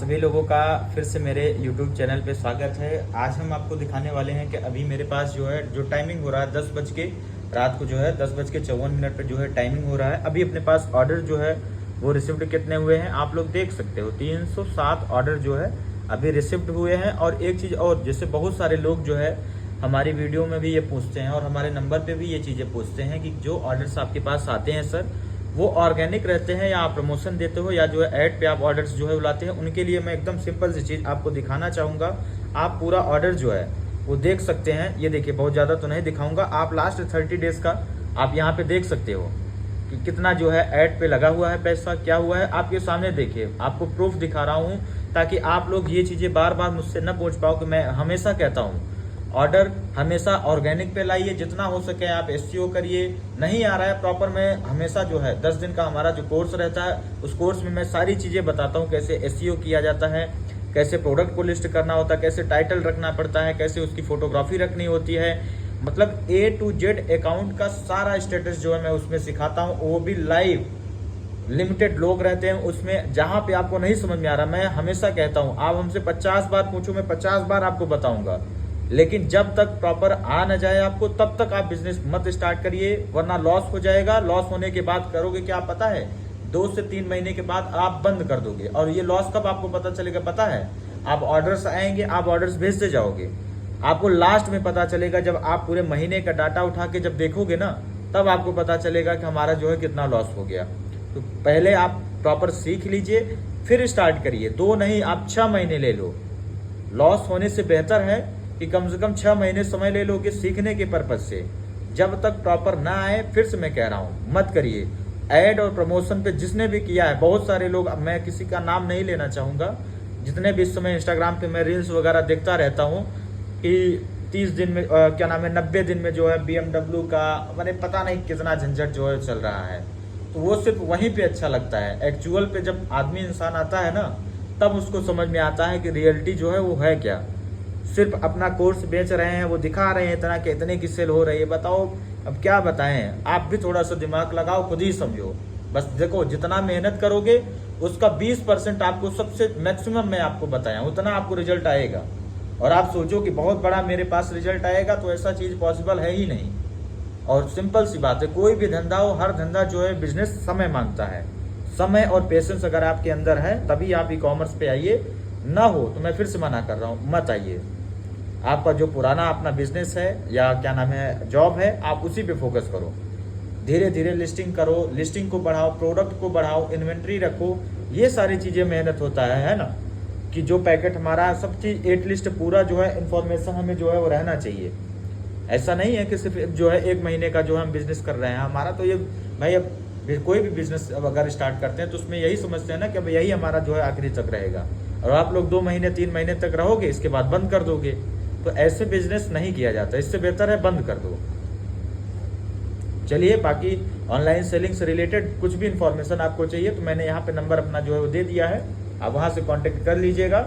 सभी लोगों का फिर से मेरे YouTube चैनल पे स्वागत है। आज हम आपको दिखाने वाले हैं कि अभी मेरे पास जो है जो टाइमिंग हो रहा है 10 बज के रात को जो है 10:54 पर जो है टाइमिंग हो रहा है। अभी अपने पास ऑर्डर जो है वो रिसिव्ड कितने हुए हैं आप लोग देख सकते हो। 307 ऑर्डर जो है अभी रिसिव्ड हुए हैं। और एक चीज़ और, जैसे बहुत सारे लोग जो है हमारी वीडियो में भी ये पूछते हैं और हमारे नंबर पे भी ये चीज़ें पूछते हैं कि जो ऑर्डर्स आपके पास आते हैं सर वो ऑर्गेनिक रहते हैं या आप प्रमोशन देते हो या जो है ऐड पे आप ऑर्डर्स जो है बुलाते हैं। उनके लिए मैं एकदम सिंपल सी चीज़ आपको दिखाना चाहूँगा। आप पूरा ऑर्डर जो है वो देख सकते हैं। ये देखिए, बहुत ज़्यादा तो नहीं दिखाऊंगा, आप लास्ट 30 डेज का आप यहाँ पे देख सकते हो कि कितना जो है ऐड पे लगा हुआ है, पैसा क्या हुआ है आपके सामने। देखिए, आपको प्रूफ दिखा रहा हूँ ताकि आप लोग ये चीज़ें बार बार मुझसे न पूछ पाओ कि मैं हमेशा कहता हूँ ऑर्डर हमेशा ऑर्गेनिक पे लाइए, जितना हो सके आप एसईओ करिए। नहीं आ रहा है प्रॉपर, मैं हमेशा जो है 10 दिन का हमारा जो कोर्स रहता है उस कोर्स में मैं सारी चीज़ें बताता हूँ, कैसे एसईओ किया जाता है, कैसे प्रोडक्ट को लिस्ट करना होता है, कैसे टाइटल रखना पड़ता है, कैसे उसकी फोटोग्राफी रखनी होती है। मतलब A to Z अकाउंट का सारा स्टेटस जो है मैं उसमें सिखाता हूँ, वो भी लाइव। लिमिटेड लोग रहते हैं उसमें, जहां पे आपको नहीं समझ में आ रहा मैं हमेशा कहता हूं आप हमसे 50 बार पूछो, मैं 50 बार आपको बताऊंगा। लेकिन जब तक प्रॉपर आ न जाए आपको तब तक आप बिजनेस मत स्टार्ट करिए, वरना लॉस हो जाएगा। लॉस होने के बाद करोगे क्या पता है, 2 से 3 महीने के बाद आप बंद कर दोगे। और ये लॉस कब आपको पता चलेगा पता है, आप ऑर्डर्स आएंगे, आप ऑर्डर्स भेजते जाओगे, आपको लास्ट में पता चलेगा जब आप पूरे महीने का डाटा उठा के जब देखोगे ना, तब आपको पता चलेगा कि हमारा जो है कितना लॉस हो गया। तो पहले आप प्रॉपर सीख लीजिए फिर स्टार्ट करिए। 2 नहीं, आप 6 महीने ले लो। लॉस होने से बेहतर है कि कम से कम 6 महीने समय ले लो कि सीखने के पर्पज से। जब तक प्रॉपर ना आए, फिर से मैं कह रहा हूं मत करिए। ऐड और प्रमोशन पे जिसने भी किया है, बहुत सारे लोग, मैं किसी का नाम नहीं लेना चाहूंगा, जितने भी इस समय इंस्टाग्राम पे मैं रील्स वगैरह देखता रहता हूँ कि 30 दिन में क्या नाम है 90 दिन में जो है BMW का मैंने पता नहीं कितना झंझट जो है चल रहा है। तो वो सिर्फ वहीं पे अच्छा लगता है। एक्चुअल पे जब आदमी इंसान आता है ना, तब उसको समझ में आता है कि रियलिटी जो है वो है क्या। सिर्फ अपना कोर्स बेच रहे हैं, वो दिखा रहे हैं इतना कि इतने की सेल हो रही है। बताओ अब क्या बताएं, आप भी थोड़ा सा दिमाग लगाओ, खुद ही समझो। बस देखो, जितना मेहनत करोगे उसका 20% आपको, सबसे मैक्सिमम मैं आपको बताया, उतना आपको रिजल्ट आएगा। और आप सोचो कि बहुत बड़ा मेरे पास रिजल्ट आएगा, तो ऐसा चीज पॉसिबल है ही नहीं। और सिंपल सी बात है, कोई भी धंधा हो, हर धंधा जो है बिजनेस समय मांगता है। समय और पेशेंस अगर आपके अंदर है तभी आप ई-कॉमर्स पे आइए, ना हो तो मैं फिर से मना कर रहा हूँ मत आइए। आपका जो पुराना अपना बिजनेस है या क्या नाम है जॉब है, आप उसी पे फोकस करो। धीरे धीरे लिस्टिंग करो, लिस्टिंग को बढ़ाओ, प्रोडक्ट को बढ़ाओ, इन्वेंट्री रखो। ये सारी चीजें मेहनत होता है ना, कि जो पैकेट हमारा सब चीज एटलीस्ट पूरा जो है इन्फॉर्मेशन हमें जो है वो रहना चाहिए। ऐसा नहीं है कि सिर्फ जो है 1 महीने का जो हम बिजनेस कर रहे हैं। हमारा तो ये भाई, अब कोई भी बिजनेस अगर स्टार्ट करते हैं तो उसमें यही समझते हैं ना कि अब यही हमारा जो है आखिरी तक रहेगा। और आप लोग 2 महीने 3 महीने तक रहोगे, इसके बाद बंद कर दोगे। तो ऐसे बिजनेस नहीं किया जाता, इससे बेहतर है बंद कर दो। चलिए, बाकी ऑनलाइन सेलिंग से रिलेटेड कुछ भी इंफॉर्मेशन आपको चाहिए तो मैंने यहाँ पे नंबर अपना जो है वो दे दिया है, आप वहाँ से कॉन्टेक्ट कर लीजिएगा।